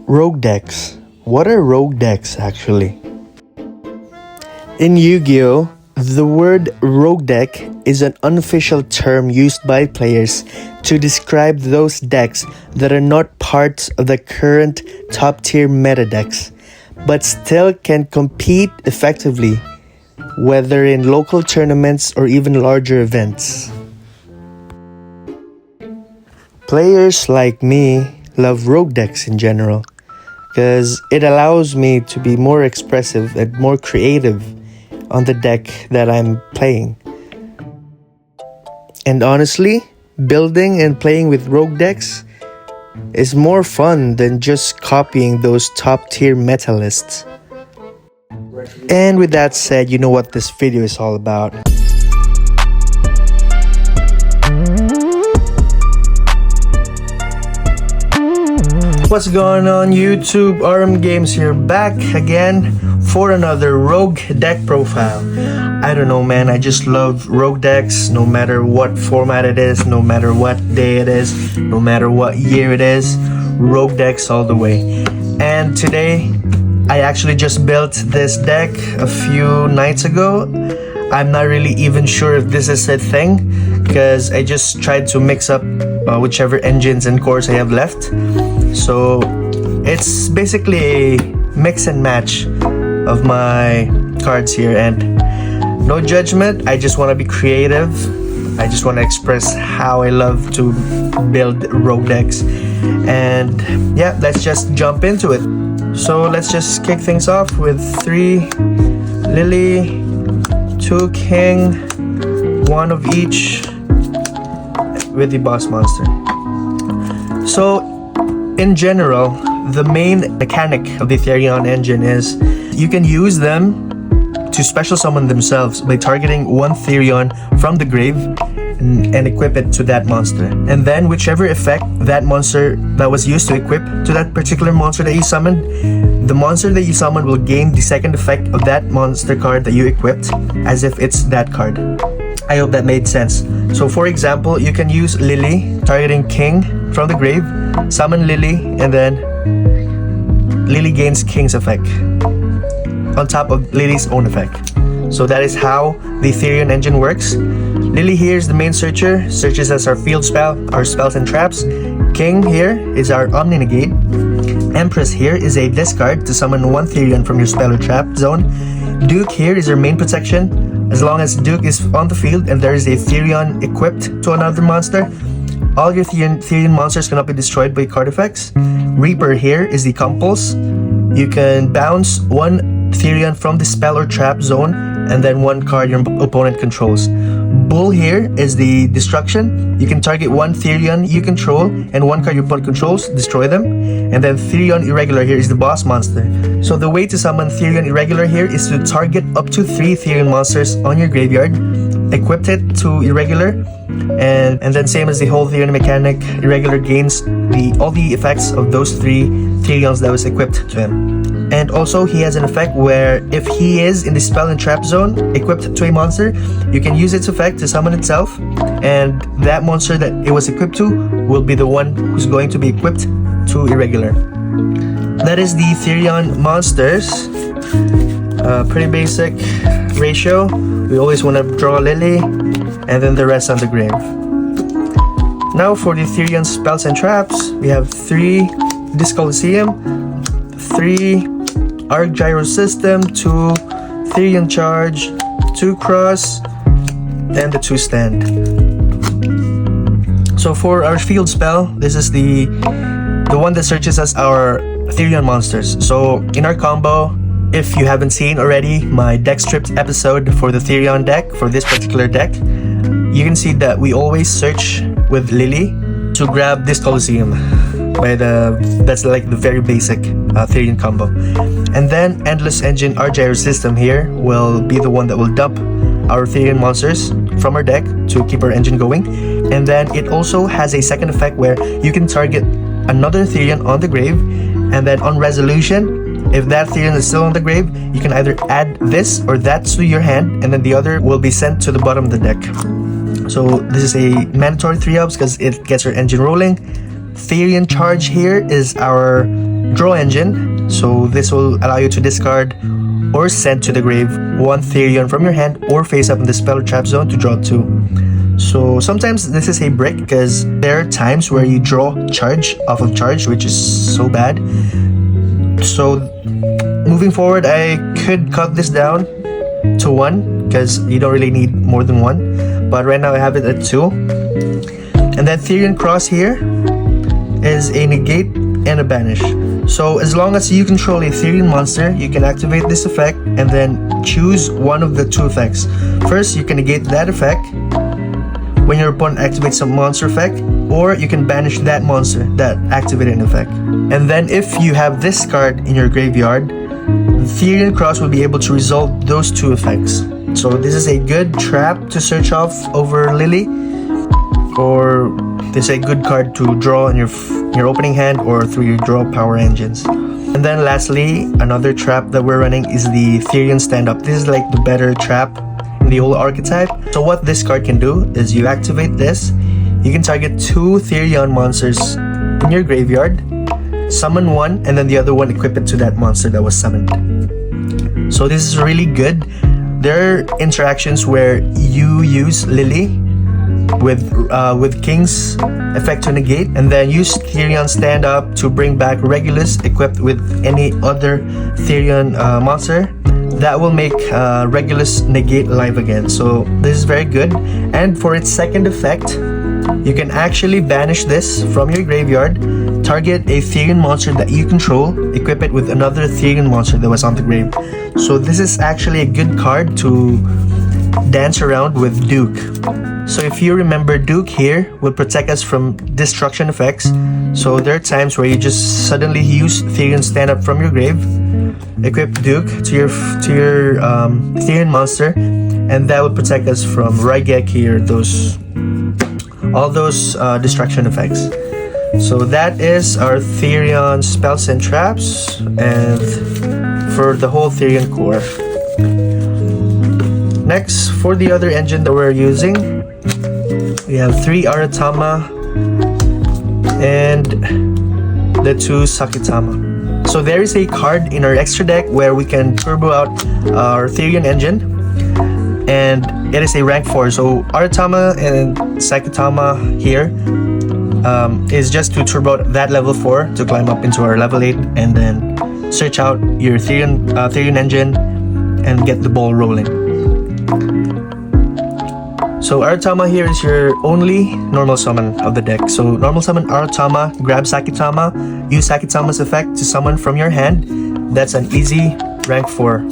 Rogue decks. What are rogue decks actually? In Yu-Gi-Oh!, the word rogue deck is an unofficial term used by players to describe those decks that are not parts of the current top tier meta decks, but still can compete effectively, whether in local tournaments or even larger events. Players like me love rogue decks in general, because it allows me to be more expressive and more creative on the deck that I'm playing. And honestly, building and playing with rogue decks is more fun than just copying those top tier meta lists. And with that said, you know what this video is all about. What's going on YouTube? RM Games here, back again for another rogue deck profile. I don't know, man, I just love rogue decks no matter what format it is, no matter what day it is, no matter what year it is. Rogue decks all the way. And today I actually just built this deck a few nights ago. I'm not really even sure if this is a thing, because I just tried to mix up whichever engines and cores I have left. So it's basically a mix and match of my cards here, and no judgment. I just want to be creative. I just want to express how I love to build rogue decks. And yeah, let's just jump into it. So let's just kick things off with 3 Lily, 2 King, 1 of each with the boss monster. So in general, the main mechanic of the Therion engine is you can use them to special summon themselves by targeting one Therion from the grave and equip it to that monster. And then whichever effect that monster that was used to equip to that particular monster that you summoned, the monster that you summoned will gain the second effect of that monster card that you equipped as if it's that card. I hope that made sense. So for example, you can use Lily targeting King from the grave, summon Lily, and then Lily gains King's effect on top of Lily's own effect. So that is how the Therion engine works. Lily here is the main searcher, searches as our field spell, our spells and traps. King here is our Omni Negate. Empress here is a discard to summon one Therion from your spell or trap zone. Duke here is our main protection. As long as Duke is on the field and there is a Therion equipped to another monster, all your Therion monsters cannot be destroyed by card effects. Reaper here is the compulse. You can bounce one Therion from the spell or trap zone and then one card your opponent controls. Bull here is the destruction. You can target one Therion you control and one card your opponent controls, destroy them. And then Therion Irregular here is the boss monster. So the way to summon Therion Irregular here is to target up to 3 Therion monsters on your graveyard, equip it to Irregular, and then same as the whole Therion mechanic, Irregular gains all the effects of those 3 Therions that was equipped to him. And also he has an effect where if he is in the spell and trap zone equipped to a monster, you can use its effect to summon itself, and that monster that it was equipped to will be the one who's going to be equipped to Irregular. That is the Therion monsters. Pretty basic ratio. We always want to draw Lily and then the rest on the grave. Now for the Therion spells and traps, we have 3 Disc Coliseum, 3 Arc Gyro System, 2 Therion Charge, 2 Cross, and the 2 Stand. So for our field spell, this is the one that searches as our Therion monsters. So in our combo, if you haven't seen already my deck stripped episode for the Therion deck, for this particular deck, you can see that we always search with Lily to grab this Coliseum. That's like the very basic Therion combo. And then Endless Engine Argyro System here will be the one that will dump our Therion monsters from our deck to keep our engine going. And then it also has a second effect where you can target another Therion on the grave, and then on resolution, if that Therion is still on the grave, you can either add this or that to your hand, and then the other will be sent to the bottom of the deck. So this is a mandatory 3-ups because it gets your engine rolling. Therion charge here is our draw engine. So this will allow you to discard or send to the grave 1 Therion from your hand or face up in the spell or trap zone to draw 2. So sometimes this is a brick because there are times where you draw charge off of charge, which is so bad. So moving forward, I could cut this down to 1 because you don't really need more than 1. But right now I have it at 2. And then Therion Cross here is a negate and a banish. So as long as you control a Therion monster, you can activate this effect and then choose one of the 2 effects. First, you can negate that effect when your opponent activates a monster effect, or you can banish that monster that activated an effect. And then if you have this card in your graveyard, Therion Cross will be able to resolve those 2 effects. So this is a good trap to search off over Lily, or this is a good card to draw in your opening hand or through your draw power engines. And then lastly, another trap that we're running is the Therion Stand-Up. This is like the better trap in the whole archetype. So what this card can do is you activate this, you can target 2 Therion monsters in your graveyard, summon 1, and then the other one equip it to that monster that was summoned. So this is really good. There are interactions where you use Lily with King's effect to negate, and then use Therion Stand Up to bring back Regulus equipped with any other Therion monster. That will make Regulus negate live again. So this is very good. And for its second effect, you can actually banish this from your graveyard, target a Therion monster that you control, equip it with another Therion monster that was on the grave. So this is actually a good card to dance around with Duke. So if you remember, Duke here will protect us from destruction effects. So there are times where you just suddenly use Therion Stand Up from your grave, equip Duke to your Therion monster, and that will protect us from Raigeki or all those destruction effects. So that is our Therion spells and traps, and for the whole Therion core. Next, for the other engine that we're using, we have 3 Aratama and the 2 Sakitama. So there is a card in our extra deck where we can turbo out our Therion engine, and it is a rank 4. So Aratama and Sakitama here is just to turbo out that level 4 to climb up into our level 8 and then search out your Therion engine and get the ball rolling. So Aratama here is your only normal summon of the deck. So normal summon Aratama, grab Sakitama, use Sakitama's effect to summon from your hand. That's an easy rank 4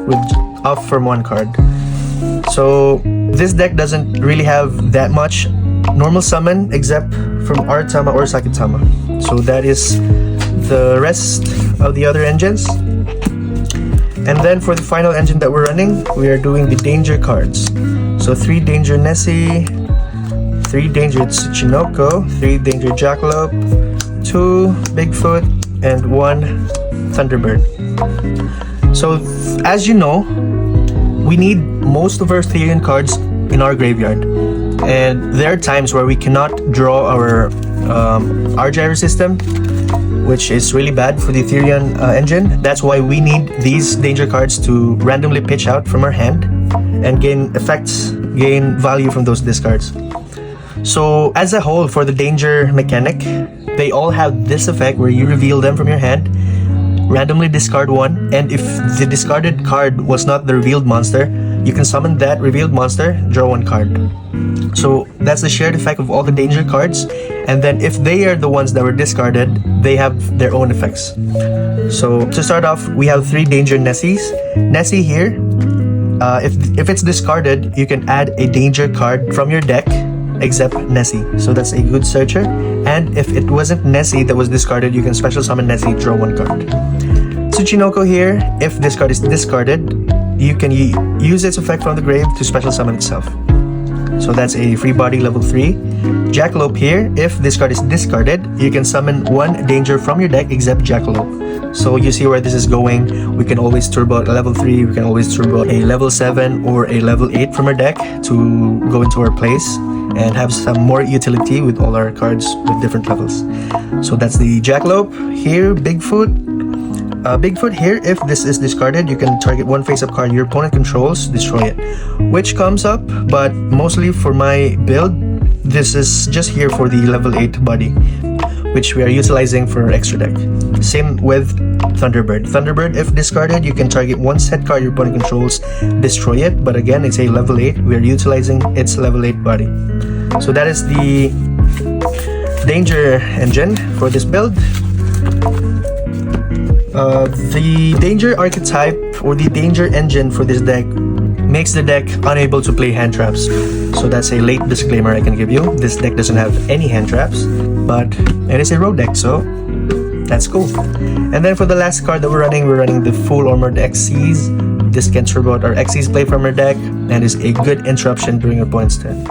with off from 1 card. So this deck doesn't really have that much normal summon except from Aratama or Sakitama. So that is the rest of the other engines. And then for the final engine that we're running, we are doing the danger cards. So 3 danger Nessie, 3 danger Tsuchinoko, 3 danger Jackalope, 2 Bigfoot, and 1 Thunderbird. So as you know, we need most of our Therion cards in our graveyard. And there are times where we cannot draw our Argyro system, which is really bad for the Therion engine. That's why we need these danger cards to randomly pitch out from our hand and gain effects, gain value from those discards. So as a whole, for the danger mechanic, they all have this effect where you reveal them from your hand, randomly discard 1, and if the discarded card was not the revealed monster, you can summon that revealed monster, draw 1 card. So that's the shared effect of all the danger cards, and then if they are the ones that were discarded, they have their own effects. So to start off, we have 3 danger Nessies. Nessie here, if it's discarded, you can add a danger card from your deck except Nessie. So that's a good searcher. And if it wasn't Nessie that was discarded, you can special summon Nessie, draw 1 card. Tsuchinoko here, if this card is discarded, you can use its effect from the grave to special summon itself. So that's a free body level 3. Jackalope here, if this card is discarded, you can summon one danger from your deck except Jackalope. So you see where this is going. We can always turbo out a level 3, we can always turbo out a level 7 or a level 8 from our deck to go into our place and have some more utility with all our cards with different levels. So that's the Jackalope. Here, Bigfoot. Bigfoot here, if this is discarded, you can target one face-up card your opponent controls, destroy it. Which comes up, but mostly for my build, this is just here for the level 8 body, which we are utilizing for extra deck. Same with Thunderbird. Thunderbird, if discarded, you can target one set card your opponent controls, destroy it. But again, it's a level 8. We are utilizing its level 8 body. So that is the Danger engine for this build. The Danger archetype or the Danger engine for this deck makes the deck unable to play hand traps. So that's a late disclaimer I can give you. This deck doesn't have any hand traps, but it is a road deck, so that's cool. And then for the last card that we're running the Full Armored Xyz. This can turbo out our Xyz play from our deck and is a good interruption during your opponent's turn.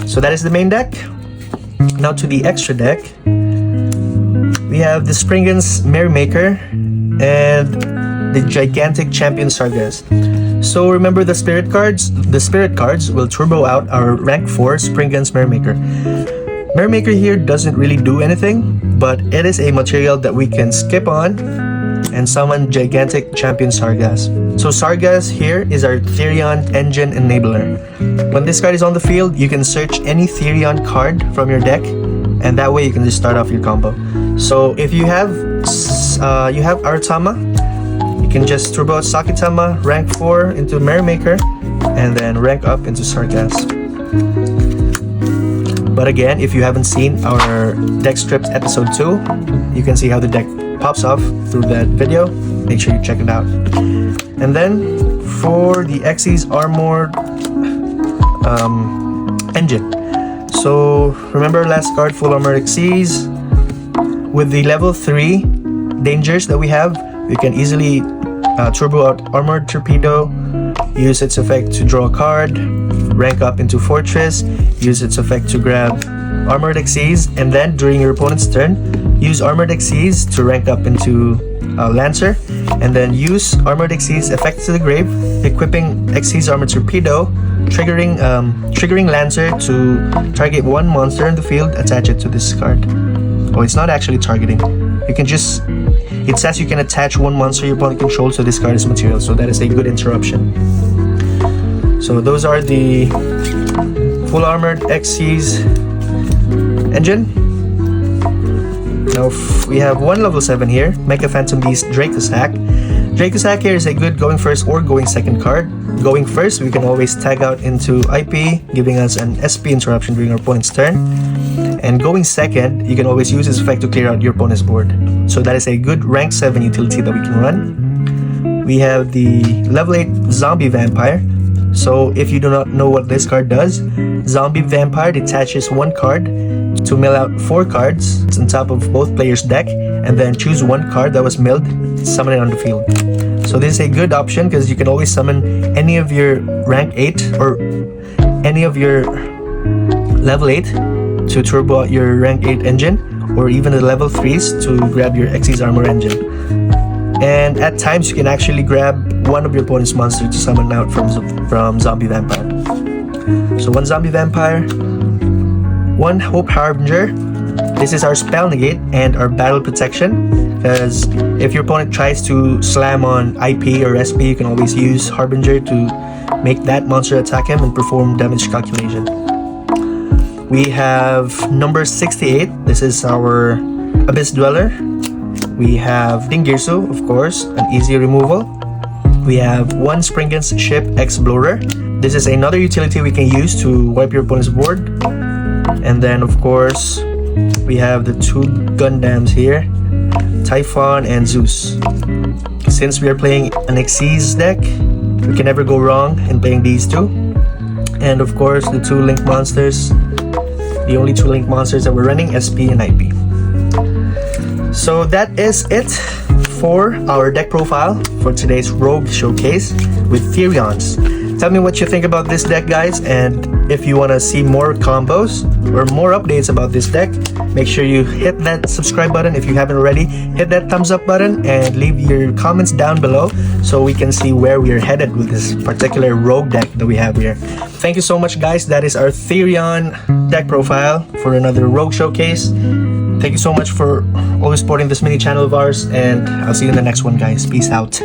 So that is the main deck. Now to the extra deck. We have the Springans Merrymaker and the gigantic Champion Sargas. So remember the spirit cards? The spirit cards will turbo out our rank 4 Springans Merrymaker. Merrymaker here doesn't really do anything, but it is a material that we can skip on and summon gigantic Champion Sargas. So Sargas here is our Therion engine enabler. When this card is on the field, you can search any Therion card from your deck, and that way you can just start off your combo. So if you have Aratama, you can just turbo out Sakitama, rank 4 into Merrymaker, and then rank up into Sargas. But again, if you haven't seen our deck strips episode 2, you can see how the deck pops off through that video. Make sure you check it out. And then for the Xyz Armored engine. So remember last card, Full Armored Xyz. With the level 3 dangers that we have, we can easily turbo out Armored Torpedo, use its effect to draw a card, rank up into Fortress, use its effect to grab Armored Xyz, and then during your opponent's turn, use Armored Xyz to rank up into Lancer, and then use Armored Xyz effect to the grave, equipping Xyz Armored Torpedo, triggering Lancer to target one monster in the field, attach it to this card. Oh, it's not actually targeting. You can just, it says you can attach one monster your opponent controls to this card's material, so that is a good interruption. So those are the Full Armored Xyz engine. Now we have one level 7 here, Mecha Phantom Beast Dracosack. Dracosack here is a good going first or going second card. Going first, we can always tag out into IP, giving us an SP interruption during our opponent's turn. And going second, you can always use this effect to clear out your opponent's board. So that is a good rank 7 utility that we can run. We have the level 8 Zombie Vampire. So if you do not know what this card does, Zombie Vampire detaches one card to mill out 4 cards. It's on top of both players' deck, and then choose one card that was milled, summon it on the field. So this is a good option because you can always summon any of your rank 8 or any of your level 8 to turbo out your rank 8 engine, or even the level 3s to grab your Xyz Armor engine. And at times you can actually grab one of your opponent's monsters to summon out from Zombie Vampire. So one Zombie Vampire, one Hope Harbinger. This is our spell negate and our battle protection, because if your opponent tries to slam on IP or SP, you can always use Harbinger to make that monster attack him and perform damage calculation. We have number 68. This is our Abyss Dweller. We have Dingirsu, of course, an easy removal. We have one Springans Ship Explorer. This is another utility we can use to wipe your opponent's board. And then, of course, we have the 2 Gundams here, Typhon and Zeus. Since we are playing an Xyz deck, we can never go wrong in playing these 2. And of course, the 2 Link monsters. The only 2 Link monsters that we're running, SP and IP. So that is it for our deck profile for today's Rogue Showcase with Therions. Tell me what you think about this deck, guys, and If you want to see more combos or more updates about this deck, make sure you hit that subscribe button. If you haven't already, hit that thumbs up button and leave your comments down below so we can see where we are headed with this particular rogue deck that we have here. Thank you so much, guys. That is our Therion deck profile for another rogue showcase. Thank you so much for always supporting this mini channel of ours, and I'll see you in the next one, guys. Peace out.